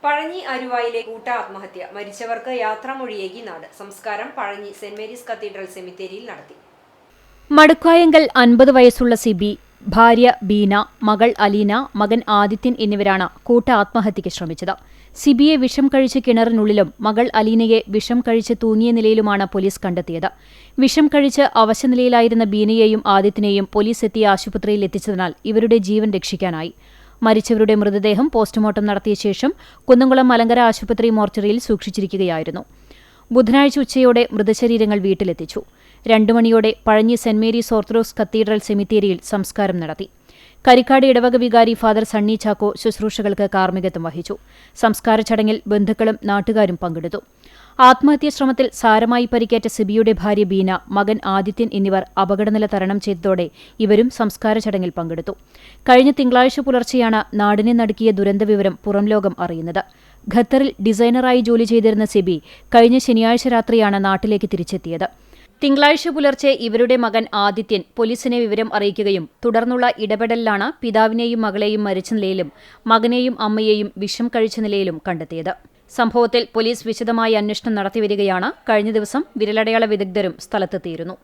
പഴഞ്ഞി അരുവായിലെ കൂട്ട ആത്മഹത്യ. മരിച്ചവർക്ക് യാത്രാമൊഴിയേകി നാട്. സംസ്കാരം പഴഞ്ഞി സെന്റ് മേരീസ് കത്തീഡ്രൽ സെമിത്തേരിയിൽ നടത്തി. മടുക്കായങ്കൽ 50 വയസ്സുള്ള സിബി, ഭാര്യ ബീന, മകൾ അലീന, മകൻ ആദിത്യൻ എന്നിവരാണ് കൂട്ട ആത്മഹത്യയ്ക്ക് ശ്രമിച്ചത്. സിബിയെ വിഷം കഴിച്ച് കിണറിനുള്ളിലും മകൾ അലീനയെ വിഷം കഴിച്ച് തൂങ്ങിയ നിലയിലുമാണ് പോലീസ് കണ്ടെത്തിയത്. വിഷം കഴിച്ച് അവശനിലയിലായിരുന്ന ബീനയെയും ആദിത്യനെയും പോലീസ് എത്തിയ ആശുപത്രിയിൽ എത്തിച്ചതിനാൽ ഇവരുടെ ജീവൻ രക്ഷിക്കാനായി. മരിച്ചവരുടെ മൃതദേഹം പോസ്റ്റ്മോർട്ടം നടത്തിയ ശേഷം കുന്നംകുളം മലങ്കര ആശുപത്രി മോർച്ചറിയിൽ സൂക്ഷിച്ചിരിക്കുകയായിരുന്നു. ബുധനാഴ്ച ഉച്ചയോടെ മൃതശരീരങ്ങൾ വീട്ടിലെത്തിച്ചു. 2 മണിയോടെ Pazhanji saint Mary's orthodox cathedral സെമിത്തേരിയിൽ സംസ്കാരം നടത്തി. കരിക്കാട് ഇടവക വികാരി ഫാദർ സണ്ണി ചാക്കോ ശുശ്രൂഷകൾക്ക് കാർമ്മികത്വം വഹിച്ചു. സംസ്കാര ചടങ്ങിൽ ബന്ധുക്കളും നാട്ടുകാരും പങ്കെടുത്തു. ആത്മഹത്യാ ശ്രമത്തിൽ സാരമായി പരിക്കേറ്റ സിബിയുടെ ഭാര്യ ബീന, മകൻ ആദിത്യൻ എന്നിവർ അപകടനില തരണം ചെയ്തതോടെ ഇവരും സംസ്കാര ചടങ്ങിൽ പങ്കെടുത്തു. കഴിഞ്ഞ തിങ്കളാഴ്ച പുലർച്ചെയാണ് നാടിനെ നടുക്കിയ ദുരന്തവിവരം പുറംലോകം അറിയുന്നത്. ഖത്തറിൽ ഡിസൈനറായി ജോലി ചെയ്തിരുന്ന സിബി കഴിഞ്ഞ ശനിയാഴ്ച രാത്രിയാണ് നാട്ടിലേക്ക് തിരിച്ചെത്തിയത്. തിങ്കളാഴ്ച പുലർച്ചെ ഇവരുടെ മകൻ ആദിത്യൻ പോലീസിനെ വിവരം അറിയിക്കുകയും തുടർന്നുള്ള ഇടപെടലിലാണ് പിതാവിനെയും മകളെയും മരിച്ച നിലയിലും മകനെയും അമ്മയെയും വിഷം കഴിച്ച നിലയിലും കണ്ടെത്തിയത്. സംഭവത്തിൽ പോലീസ് വിശദമായ അന്വേഷണം നടത്തിവരികയാണ്. കഴിഞ്ഞ ദിവസം വിരലടയാള വിദഗ്ധരും സ്ഥലത്തെത്തിയിരുന്നു.